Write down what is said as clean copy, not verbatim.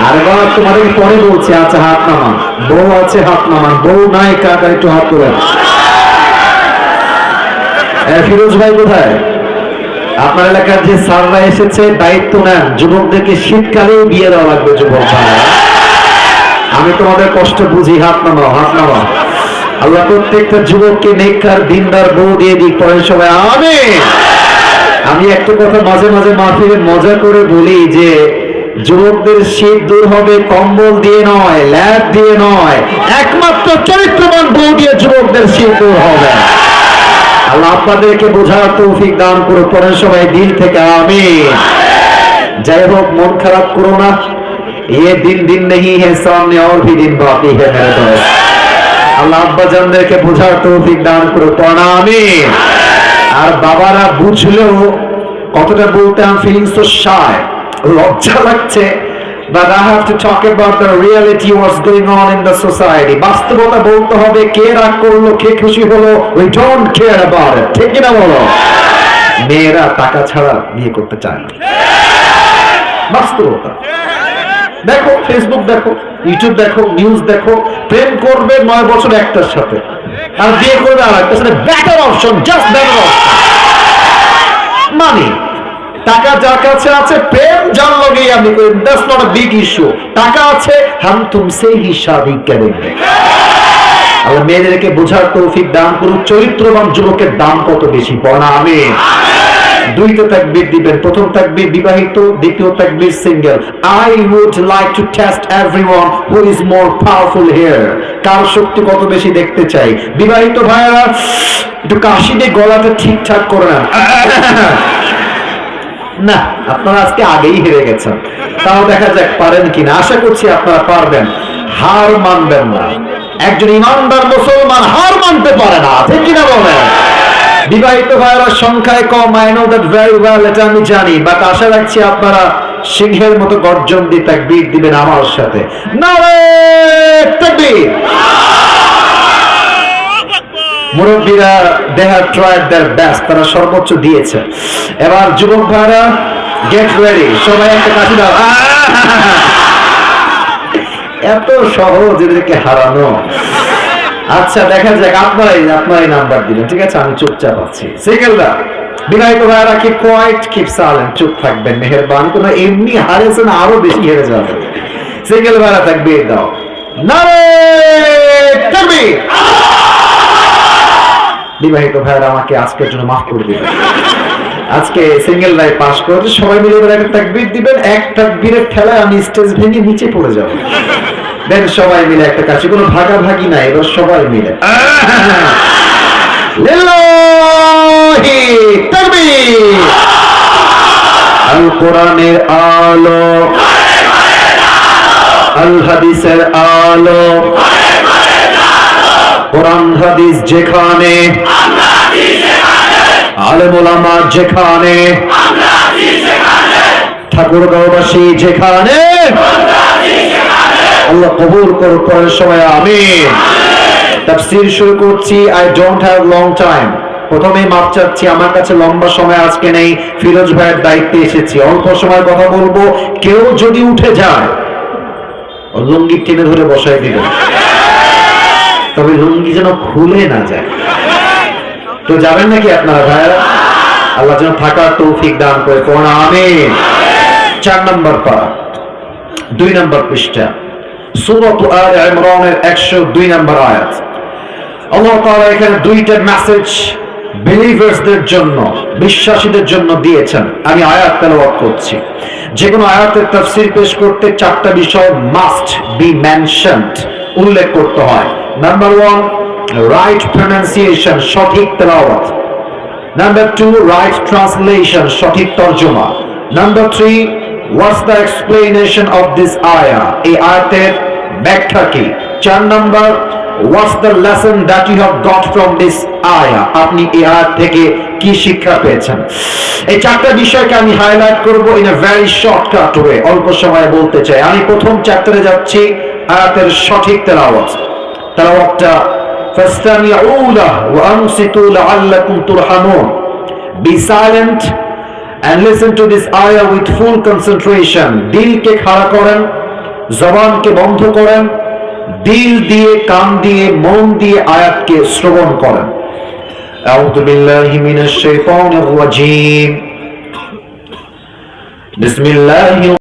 আরে বাবা তোমাদের পরে বলছি। আচ্ছা হাত নামান, বউ আছে হাত নামান, বউ নাই কাকা একটু হাত তোলেন। ফিরোজ ভাই কোথায়? আপনার এলাকার যে স্যাররা এসেছে দায়িত্ব নেন, যুবকদেরকে শীতকালেও বিয়ে দেওয়া লাগবে যুবক ভাই। আমি তোমাদের কষ্ট বুঝি, হাত নামাও হাত নামাও। আল্লাহ প্রত্যেকটা যুবককে নেককার দিনদার বউ দিয়ে দিক, পরে সবাই আমিন। আমি একটা কথা মাঝে মাঝে মাহফিলে মজা করে বলি যে যুবকদের শীত দূর হবে কম্বল দিয়ে নয়, ল্যাপ দিয়ে নয়, একমাত্র চরিত্রবান বউ দিয়ে যুবকদের শীত দূর হবে। আল্লাহ আপনাদেরকে বোঝার তৌফিক দান করুন, পরে সবাই দিল থেকে আমিন। যাই হোক, মন খারাপ করো না, ये दिन नहीं है, सामने और भी दिन बाकी है मेरे दोस्त। আল্লাহ আব্বা জানদেরকে বোঝার তৌফিক দান করুন, পড়া আমিন। আর বাবারা বুঝলেও কতটা বলতে আম ফিলিং সো শাই, লজ্জা লাগছে, but I have to talk about the reality what's going on in the society. বাস্তবতা বলতে হবে, কে রাগ করলো কে খুশি হলো, we don't care about it, ঠিক না বলো? মেয়েরা টাকা ছাড়া বিয়ে করতে চায় না, বাস্তবতা। দেখো ফেসবুক দেখো, ইউটিউব দেখো, নিউজ দেখো, প্রেম করবে 9 বছর একটার সাথে আর বিয়ে করবে আর একটার সাথে, better option, just better option. Money টাকা যার কাছে আছে, প্রেম যার লগেই আমি করি, that's not a big issue. টাকা আছে, হাম তুমসে হি শাদি করেঙ্গে। আল্লাহ মেয়েদেরকে বোঝার তৌফিক দান করুন, চরিত্রবান যুবকের দাম কত বেশি, পড়া আমিন। দুইটা তাকবীর দিবেন, প্রথম তাকবীর বিবাহিত, দ্বিতীয় তাকবীর single. I would like to test everyone who is more powerful here. কার শক্তি কত বেশি দেখতে চাই। বিবাহিত ভাইরা একটু কাশি দিয়ে গলাটা ঠিকঠাক করে নেন। না, আপনারা আজকে আগেই হেরে গেছেন, তাও দেখা যাক পারেন কিনা। আশা করছি আপনারা পারবেন, হার মানবেন না। একজন ইমানদার মুসলমান হার মানতে পারে না, ঠিক কিনা বলেন? বিবাহিত ভাইরা সংখ্যায় কম, I know that very well, এটা আমি জানি, বাট আশা রাখছি আপনারা সিংহের মতো গর্জন দিয়ে তাকবীর দিবেন আমার সাথে। নারে তাকবীর। মুরব্বীরা they have tried their best, তারা সর্বোচ্চ দিয়েছে। এবার যুবক ভাইরা গেট রেডি, সবাই একটা কাশি দাও। এত সহজ এদেরকে হারানো। আচ্ছা দেখা যাক, আপনারাই নাম্বার দিবেন, ঠিক আছে? আমি চুপচাপ আছি। সিঙ্গেলরা, বিবাহিত ভাইরা কি কোয়াইট, কিপ সাইলেন্ট, চুপ থাকবেন মেহেরবানি, তোমরা এমনি হারেছেন, আরো বেশি হেরে যাবে। সিঙ্গেল ভাইরা তাকবীর দাও, নারে তাকবীর। বিবাহিত ভাইরা আমাকে আজকের জন্য মাফ করে দিবেন, আজকে সিঙ্গেল রাই পাস করেছে। সবাই মিলে এবার একটা তাকবীর দিবেন, এক তাকবীরের ঠেলায় আমি স্টেজ ভেঙে নিচে পড়ে যাব। দেন সবাই মিলে একটা কাছে, কোনো ভাগাভাগি নাই, এবার সবাই মিলে লিল্লাহি তাকবীর। আল কোরআনের আলো, আল হাদিসের আলো, কোরআন হাদিস যেখানে, আলেম ওলামা যেখানে, ঠাকুরগাঁওবাসী যেখানে, আল্লাহ কবুল করুন, পরের সময় আমিন। তাফসীর শুরু করছি। I don't have long time. প্রথমেই মাপ চাচ্ছি, আমার কাছে লম্বা সময় আজকে নেই, ফিরোজ ভাইয়ের দায়িত্বে এসেছি, অল্প সময় কথা বলবো। কেউ যদি উঠে যায় লুঙ্গি টেনে ধরে বসাই দিবেন, তবে লুঙ্গি যেন খুলে না যায়। তো যাবেন নাকি আপনারা ভাইরা? আল্লাহ যেন থাকার তৌফিক দান করে, পড়া আমিন। 4 নম্বর পারা, 2 নম্বর পৃষ্ঠা, সূরা আলে ইমরানের 102 নম্বর আয়াত। আল্লাহ তাআলা এখানে 2টা মেসেজ বিলিভার্সদের জন্য, বিশ্বাসীদের জন্য দিয়েছেন। আমি আয়াত তেলাওয়াত করছি। যে কোনো আয়াতের তাফসীর পেশ করতে 4টা বিষয় মাস্ট বি মেনশনড, উল্লেখ করতে হয়। নাম্বার 1, রাইট প্রনাউন্সিয়েশন, সঠিক তেলাওয়াত। নাম্বার 2, রাইট ট্রান্সলেশন, সঠিক তরজমা। Number 3, what's the explanation of this ayah, এই আয়াতের ব্যাখ্যা কি। 4 number, what's the lesson that you have got from this ayah, আপনি এই আয়াত থেকে কি শিক্ষা পেয়েছেন। এই 4টা বিষয়কে আমি হাইলাইট করব in a very shortcut way, অল্প সময়ে বলতে চাই। আমি প্রথম চ্যাপ্টারে যাচ্ছি, আয়াতের সঠিক তেলাওয়াত। তেলাওয়াতটা ফাস্তামিউ লাহু ওয়া আনসিতু লাআল্লাকুম তুরহামুন, be silent and listen to this ayah with full concentration. দিলকে খাড়া করেন, জবানকে বন্ধ করেন, দিল দিয়ে, কান দিয়ে, মন দিয়ে আয়াতকে শ্রবণ করেন। আউযু বিল্লাহি মিনাশ শাইতানির রাজীম। বিসমিল্লাহির